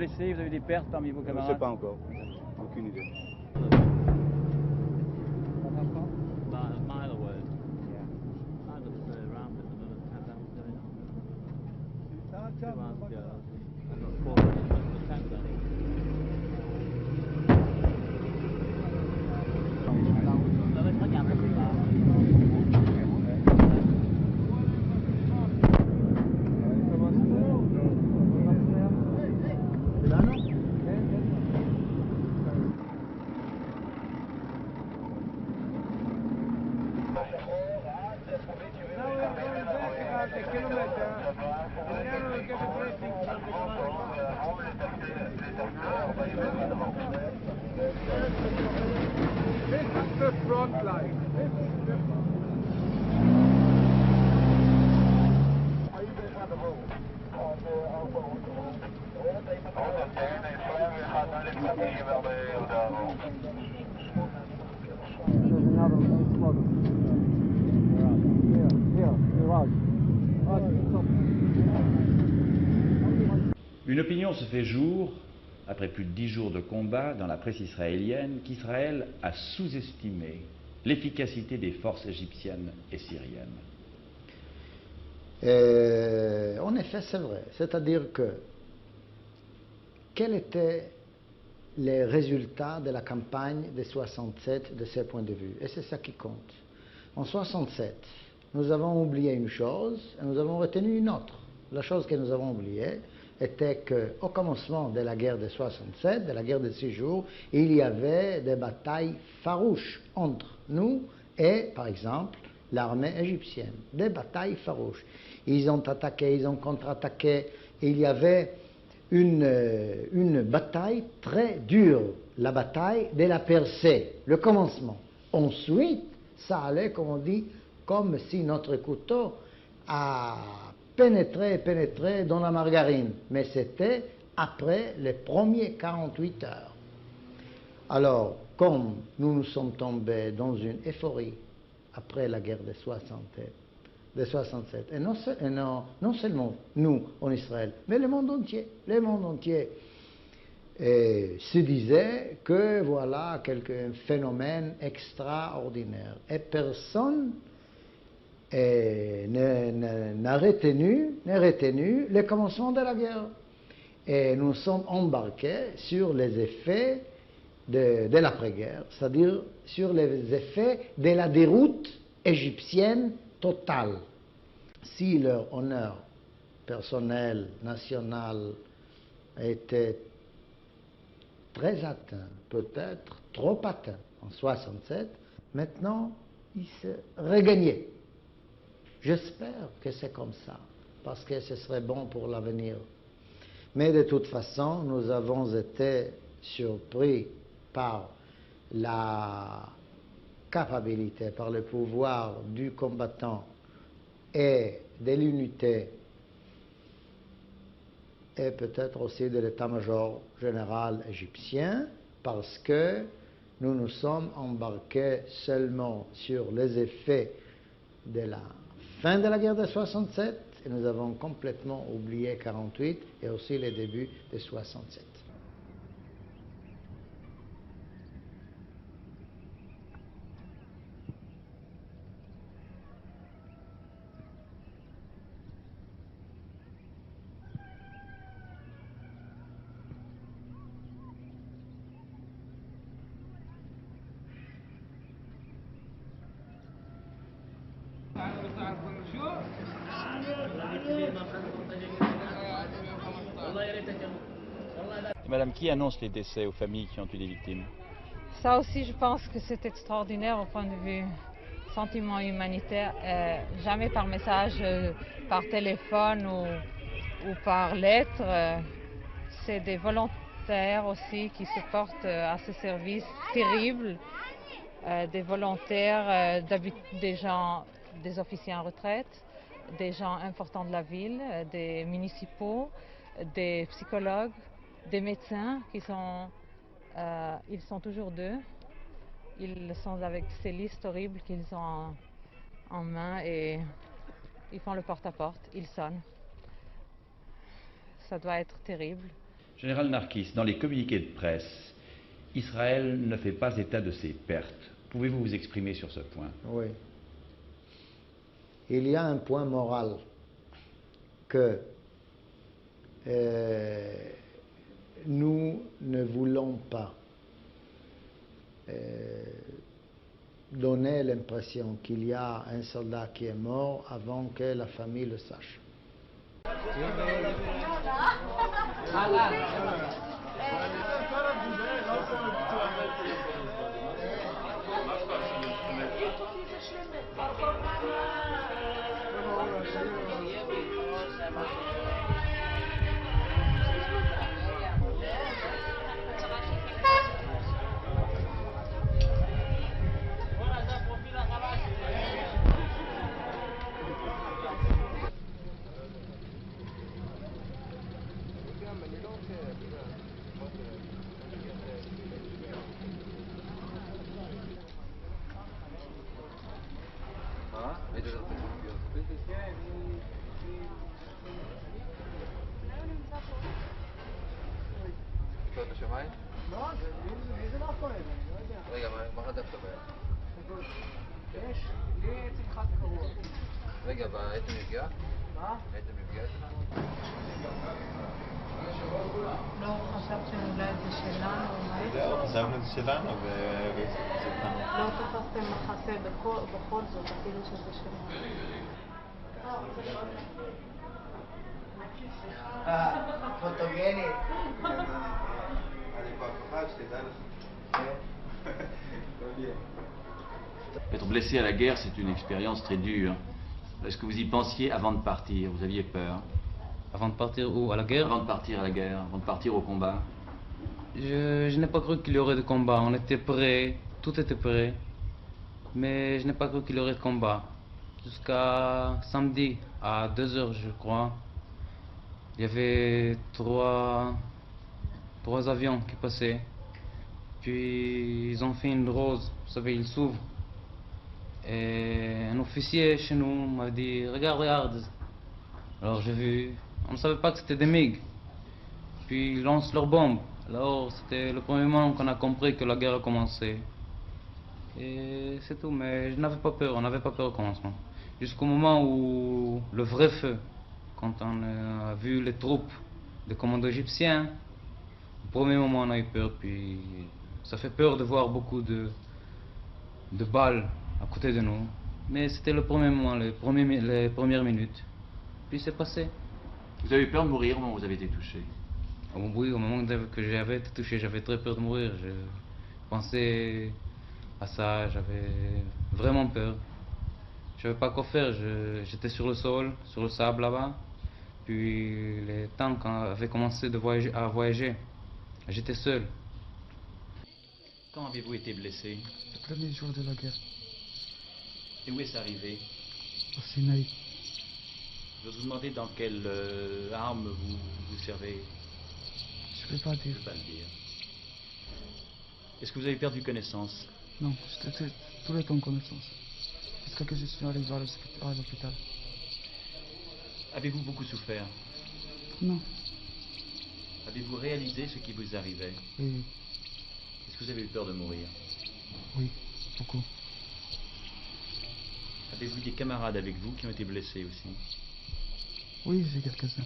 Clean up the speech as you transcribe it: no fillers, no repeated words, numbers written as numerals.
blessés, vous avez des pertes parmi vos Je ne camarades? sais pas encore. Aucune idée. About a mile away. I was around at the moment, how that was going on. 2 hours ago, I got caught in the tank running. This is the front line. Une opinion se fait jour, après plus de 10 jours de combat dans la presse israélienne, qu'Israël a sous-estimé l'efficacité des forces égyptiennes et syriennes. En effet, c'est vrai. C'est-à-dire que quels étaient les résultats de la campagne de 67 de ce point de vue? Et c'est ça qui compte. En 67, nous avons oublié une chose et nous avons retenu une autre. La chose que nous avons oubliée était qu'au commencement de la guerre de 67, de la guerre de 6 jours, il y avait des batailles farouches entre nous et, par exemple, l'armée égyptienne. Des batailles farouches. Ils ont attaqué, ils ont contre-attaqué. Il y avait une bataille très dure, la bataille de la percée, le commencement. Ensuite, ça allait, comme on dit, comme si notre couteau a pénétré dans la margarine. Mais c'était après les premiers 48 heures. Alors, comme nous nous sommes tombés dans une euphorie après la guerre de 67, et non seulement nous en Israël, mais le monde entier se disait que voilà un phénomène extraordinaire. Et personne n'a retenu le commencement de la guerre. Et nous sommes embarqués sur les effets de l'après-guerre, c'est-à-dire sur les effets de la déroute égyptienne totale. Si leur honneur personnel, national, était très atteint, peut-être trop atteint en 67, maintenant il se regagnait. J'espère que c'est comme ça, parce que ce serait bon pour l'avenir. Mais de toute façon, nous avons été surpris par la capacité, par le pouvoir du combattant et de l'unité, et peut-être aussi de l'état-major général égyptien, parce que nous nous sommes embarqués seulement sur les effets de la fin de la guerre de 67, et nous avons complètement oublié 48 et aussi les débuts de 67. Madame, qui annonce les décès aux familles qui ont eu des victimes? Ça aussi, je pense que c'est extraordinaire au point de vue sentiment humanitaire. Jamais par message, par téléphone ou par lettre. C'est des volontaires aussi qui se portent à ce service terrible. Des volontaires, des gens, des officiers en retraite, des gens importants de la ville, des municipaux, des psychologues, des médecins qui sont, ils sont toujours deux. Ils sont avec ces listes horribles qu'ils ont en main et ils font le porte-à-porte, ils sonnent. Ça doit être terrible. Général Narkis, dans les communiqués de presse, Israël ne fait pas état de ses pertes. Pouvez-vous vous exprimer sur ce point? Oui. Il y a un point moral que nous ne voulons pas donner l'impression qu'il y a un soldat qui est mort avant que la famille le sache. רגע, מה חטפת בהם? לי עצם אחד קרוע. רגע, היית מפגע? מה? היית מפגע שלך? לא חשבת שאולי זה שלנו, חשבנו את זה שלנו לא תפסתם מחסה בכל זאת, אפילו שזה שלנו. פוטוגנית. אני כבר כוכב, שתדע לך. Être blessé à la guerre, c'est une expérience très dure. Est-ce que vous y pensiez avant de partir? Vous aviez peur? Avant de partir où? À la guerre? Avant de partir à la guerre, avant de partir au combat? Je n'ai pas cru qu'il y aurait de combat. On était prêts, tout était prêt. Mais je n'ai pas cru qu'il y aurait de combat. Jusqu'à samedi, à 2h je crois, il y avait trois avions qui passaient. Puis ils ont fait une rose, vous savez, ils s'ouvrent. Et un officier chez nous m'a dit, regarde. Alors j'ai vu, on ne savait pas que c'était des MiG. Puis ils lancent leurs bombes. Alors c'était le premier moment qu'on a compris que la guerre a commencé. Et c'est tout, mais je n'avais pas peur, on n'avait pas peur au commencement. Jusqu'au moment où le vrai feu, quand on a vu les troupes des commandos égyptiens, au premier moment on a eu peur, puis ça fait peur de voir beaucoup de balles à côté de nous. Mais c'était le premier moment, les premières minutes. Puis c'est passé. Vous avez eu peur de mourir au moment où vous avez été touché? Oui, au moment que j'avais été touché, j'avais très peur de mourir. Je pensais à ça, j'avais vraiment peur. Je ne savais pas quoi faire, j'étais sur le sol, sur le sable là-bas. Puis les tanks avaient commencé à voyager. J'étais seul. Quand avez-vous été blessé? Le premier jour de la guerre, Et où est-ce arrivé? au Sinaï. Je vais vous demander dans quelle arme vous servez. Je ne vais pas Je dire. ne peux pas le dire. Est-ce que vous avez perdu connaissance? Non, j'étais tout le temps en connaissance. Jusqu'à que je suis arrivé à l'hôpital. Avez-vous beaucoup souffert? Non, Avez-vous réalisé ce qui vous arrivait? oui, Est-ce que vous avez eu peur de mourir? oui, beaucoup. Avez-vous des camarades avec vous qui ont été blessés aussi? Oui, j'ai quelques-uns.